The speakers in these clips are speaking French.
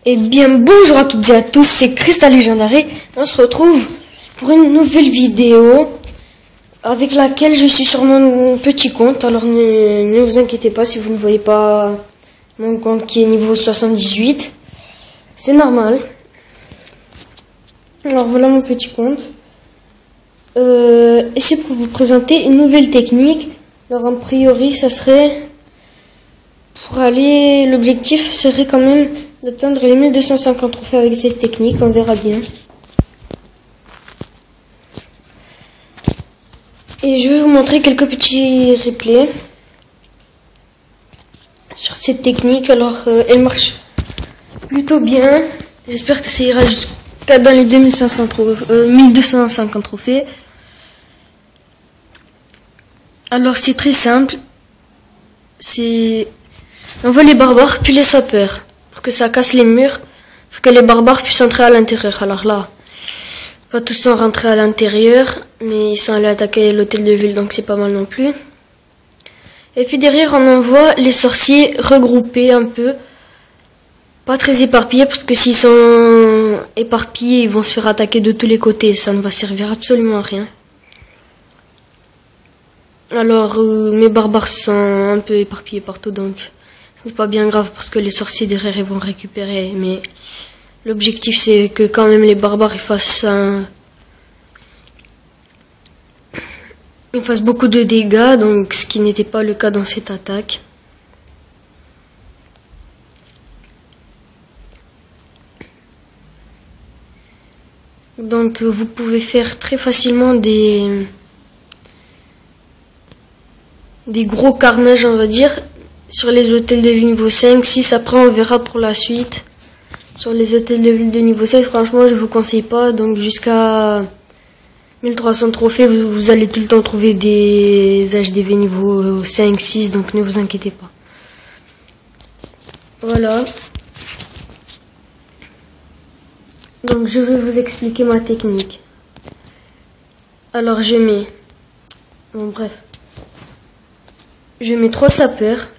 Eh bien, bonjour à toutes et à tous, c'est Crystal Légendary. On se retrouve pour une nouvelle vidéo avec laquelle je suis sur mon petit compte. Alors ne vous inquiétez pas si vous ne voyez pas mon compte qui est niveau 78. C'est normal. Alors voilà mon petit compte. Et c'est pour vous présenter une nouvelle technique. Alors a priori, ça serait pour aller... L'objectif serait quand même d'atteindre les 1250 trophées avec cette technique, on verra bien. Et je vais vous montrer quelques petits replays sur cette technique. Alors elle marche plutôt bien. J'espère que ça ira jusqu'à dans les 1250 trophées. Alors c'est très simple. On voit les barbares puis les sapeurs. Pour que ça casse les murs, pour que les barbares puissent entrer à l'intérieur. Alors là, pas tous sont rentrés à l'intérieur, mais ils sont allés attaquer l'hôtel de ville, donc c'est pas mal non plus. Et puis derrière, on en voit les sorciers regroupés un peu. Pas très éparpillés, parce que s'ils sont éparpillés, ils vont se faire attaquer de tous les côtés. Ça ne va servir absolument à rien. Alors, mes barbares sont un peu éparpillés partout, donc ce n'est pas bien grave parce que les sorciers derrière ils vont récupérer. Mais l'objectif c'est que quand même les barbares ils fassent beaucoup de dégâts, donc ce qui n'était pas le cas dans cette attaque. Donc vous pouvez faire très facilement des gros carnages, on va dire, sur les hôtels de ville niveau 5, 6, après on verra pour la suite. Sur les hôtels de ville de niveau 7, franchement je vous conseille pas, donc jusqu'à 1300 trophées, vous allez tout le temps trouver des HDV niveau 5, 6, donc ne vous inquiétez pas. Voilà. Donc je vais vous expliquer ma technique. Alors je mets... Bon bref. Je mets 3 sapeurs.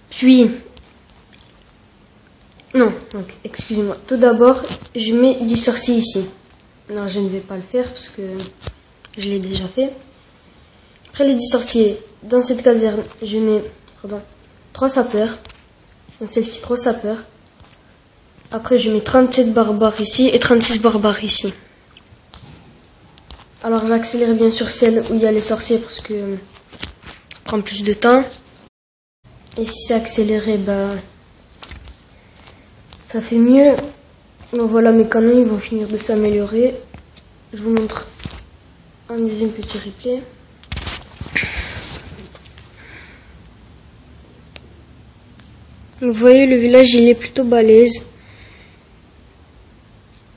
Puis... Non, donc excusez-moi. Tout d'abord, je mets 10 sorciers ici. Non, je ne vais pas le faire parce que je l'ai déjà fait. Après les 10 sorciers, dans cette caserne, je mets 3 sapeurs. Dans celle-ci, 3 sapeurs. Après, je mets 37 barbares ici et 36 barbares ici. Alors j'accélère bien sûr celle où il y a les sorciers parce que ça prend plus de temps. Et si c'est accéléré, ça fait mieux. Donc voilà, mes canons ils vont finir de s'améliorer. Je vous montre un deuxième petit replay. Vous voyez, le village il est plutôt balèze.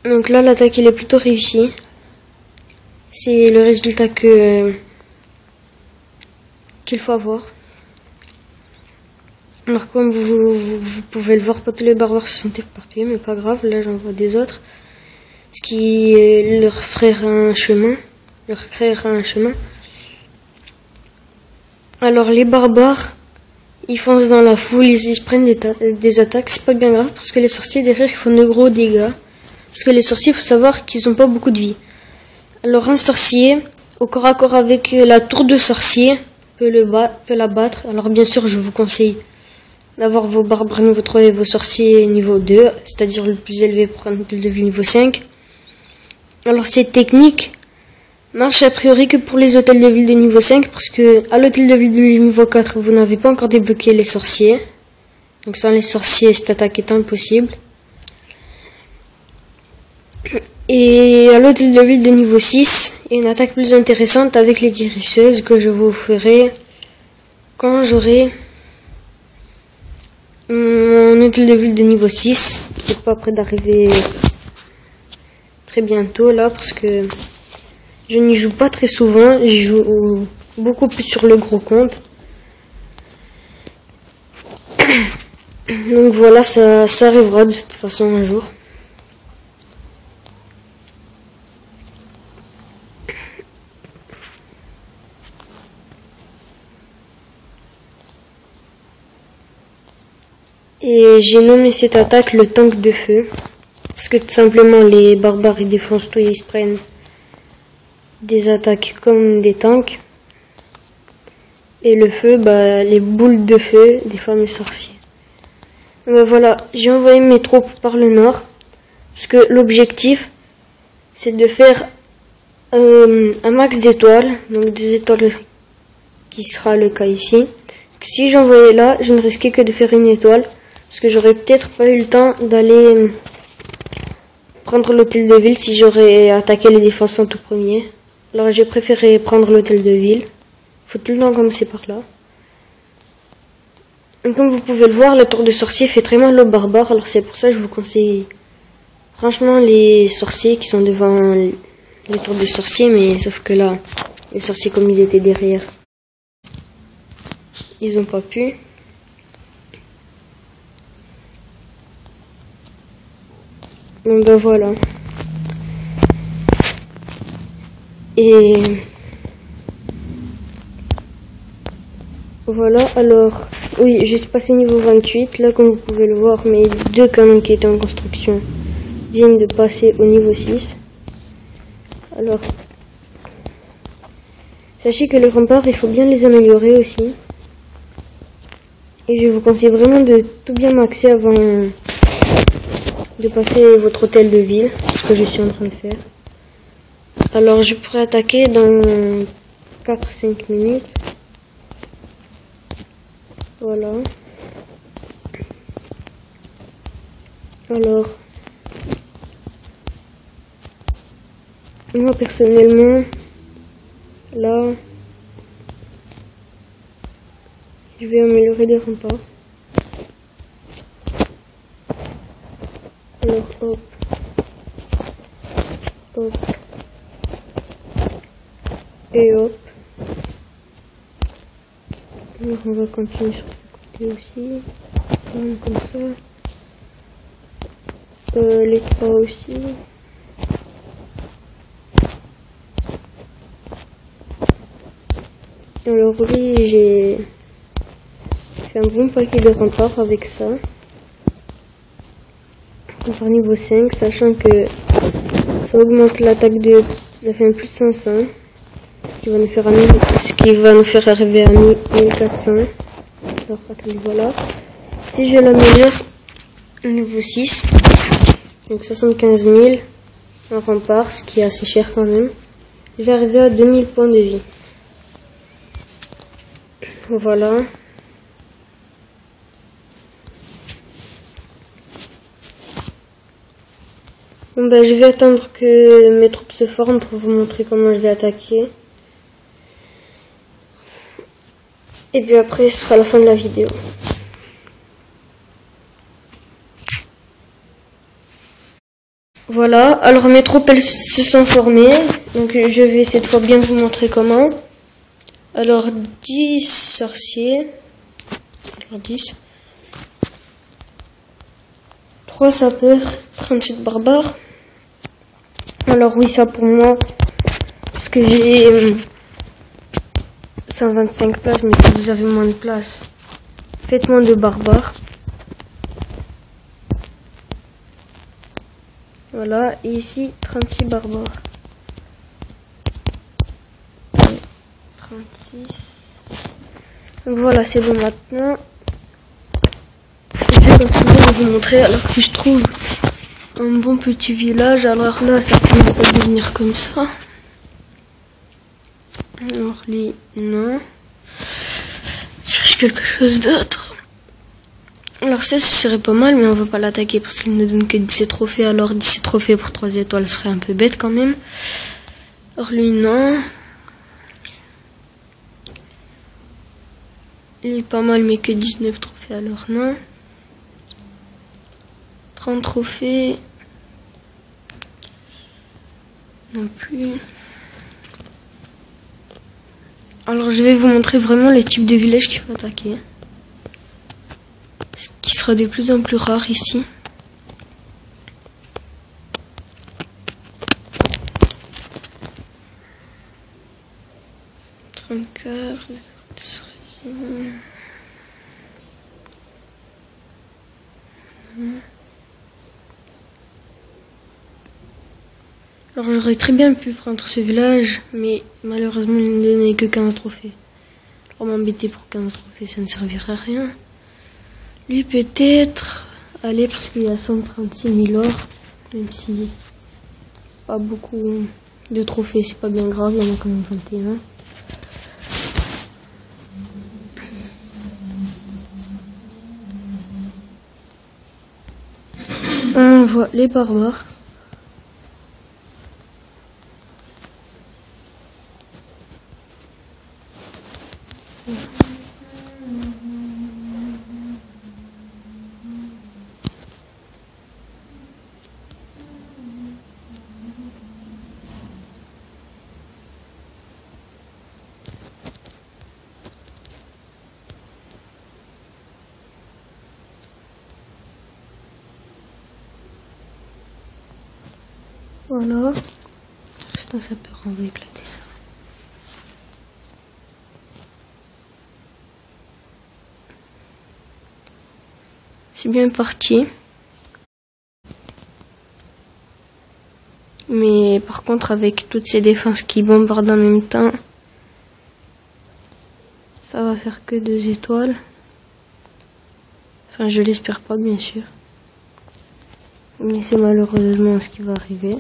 Donc là l'attaque il est plutôt réussie. C'est le résultat qu'il faut avoir. Alors comme vous pouvez le voir, pas tous les barbares se sont éparpillés, mais pas grave, là j'en vois des autres. Ce qui leur créera un chemin. Alors les barbares, ils foncent dans la foule, ils se prennent des attaques, c'est pas bien grave parce que les sorciers derrière ils font de gros dégâts. Parce que les sorciers, il faut savoir qu'ils n'ont pas beaucoup de vie. Alors un sorcier, au corps à corps avec la tour de sorcier, peut la battre. Alors bien sûr, je vous conseille d'avoir vos barbares niveau 3 et vos sorciers niveau 2, c'est-à-dire le plus élevé pour un hôtel de ville niveau 5. Alors cette technique marche a priori que pour les hôtels de ville de niveau 5, parce que à l'hôtel de ville de niveau 4, vous n'avez pas encore débloqué les sorciers. Donc sans les sorciers, cette attaque est impossible. Et à l'hôtel de ville de niveau 6, il y a une attaque plus intéressante avec les guérisseuses que je vous ferai quand j'aurai mon hôtel de ville de niveau 6, qui n'est pas près d'arriver très bientôt là, parce que je n'y joue pas très souvent, j'y joue beaucoup plus sur le gros compte. Donc voilà, ça arrivera de toute façon un jour. Et j'ai nommé cette attaque le tank de feu. Parce que tout simplement les barbares ils défoncent tout, ils se prennent des attaques comme des tanks. Et le feu, bah les boules de feu des fameux sorciers. Bah voilà, j'ai envoyé mes troupes par le nord. Parce que l'objectif c'est de faire un max d'étoiles. Donc 2 étoiles qui sera le cas ici. Que si j'envoyais là, je ne risquais que de faire une étoile. Parce que j'aurais peut-être pas eu le temps d'aller prendre l'hôtel de ville si j'aurais attaqué les défenses en tout premier. Alors j'ai préféré prendre l'hôtel de ville. Faut tout le temps commencer par là. Et comme vous pouvez le voir, la tour de sorcier fait très mal aux barbares. Alors c'est pour ça que je vous conseille franchement les sorciers qui sont devant les tours de sorcier. Mais sauf que là, les sorciers comme ils étaient derrière, ils ont pas pu. Donc ben voilà. Et voilà, alors, oui, je suis passé niveau 28, là comme vous pouvez le voir, mes 2 canons qui étaient en construction viennent de passer au niveau 6. Alors, sachez que les remparts, il faut bien les améliorer aussi. Et je vous conseille vraiment de tout bien maxer avant de passer votre hôtel de ville, c'est ce que je suis en train de faire. Alors je pourrais attaquer dans 4-5 minutes. Voilà. Alors, moi personnellement, là, je vais améliorer les remparts. Alors hop, hop, et hop. Alors on va continuer sur le côté aussi, comme ça. Les 3 aussi. Alors oui, j'ai fait un bon paquet de remparts avec ça. Par niveau 5, sachant que ça augmente l'attaque de... ça fait un plus 500. Ce qui va nous faire arriver à 1400. Alors attendez, voilà. Si je l'améliore au niveau 6, donc 75 000 en rempart, ce qui est assez cher quand même, je vais arriver à 2000 points de vie. Voilà. Bon ben, je vais attendre que mes troupes se forment pour vous montrer comment je vais attaquer. Et puis après, ce sera la fin de la vidéo. Voilà, alors mes troupes elles se sont formées. Donc je vais cette fois bien vous montrer comment. Alors 10 sorciers. Alors 10. 3 sapeurs, 37 barbares. Alors oui, ça pour moi, parce que j'ai 125 places, mais si vous avez moins de place, faites moins de barbares. Voilà, et ici 36 barbares. 36. Donc voilà, c'est bon maintenant. Je vais continuer à vous montrer. Alors si je trouve un bon petit village, alors là ça commence à devenir comme ça. Alors lui, non. Je cherche quelque chose d'autre. Alors ça, ce serait pas mal, mais on va pas l'attaquer parce qu'il ne donne que 17 trophées. Alors 17 trophées pour 3 étoiles serait un peu bête quand même. Alors lui, non. Il est pas mal, mais que 19 trophées, alors non. 30 trophées. Non plus. Alors je vais vous montrer vraiment les types de villages qu'il faut attaquer. Ce qui sera de plus en plus rare ici. Alors j'aurais très bien pu prendre ce village, mais malheureusement il ne donnait que 15 trophées. Alors m'embêter pour 15 trophées, ça ne servirait à rien. Lui peut-être, allez, parce qu'il y a 136 000 or, même si pas beaucoup de trophées, c'est pas bien grave, il y en a quand même 21. On voit les barbares. Voilà. Putain, ça peut renvoyer éclater ça. C'est bien parti. Mais par contre, avec toutes ces défenses qui bombardent en même temps, ça va faire que 2 étoiles. Enfin, je l'espère pas, bien sûr. Mais c'est malheureusement ce qui va arriver.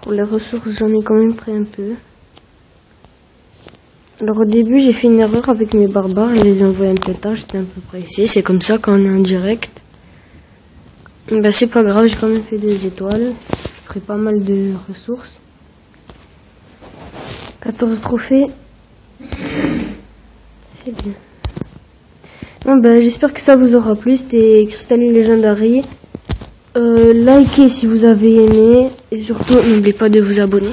Pour les ressources, j'en ai quand même pris un peu. Alors au début, j'ai fait une erreur avec mes barbares, je les ai envoyés un peu tard, j'étais un peu pressé. C'est comme ça quand on est en direct. Bah c'est pas grave, j'ai quand même fait 2 étoiles. J'ai pris pas mal de ressources. 14 trophées. C'est bien. Bon, bah, j'espère que ça vous aura plu. C'était Crystalline Legendary. Likez si vous avez aimé. Et surtout, n'oubliez pas de vous abonner.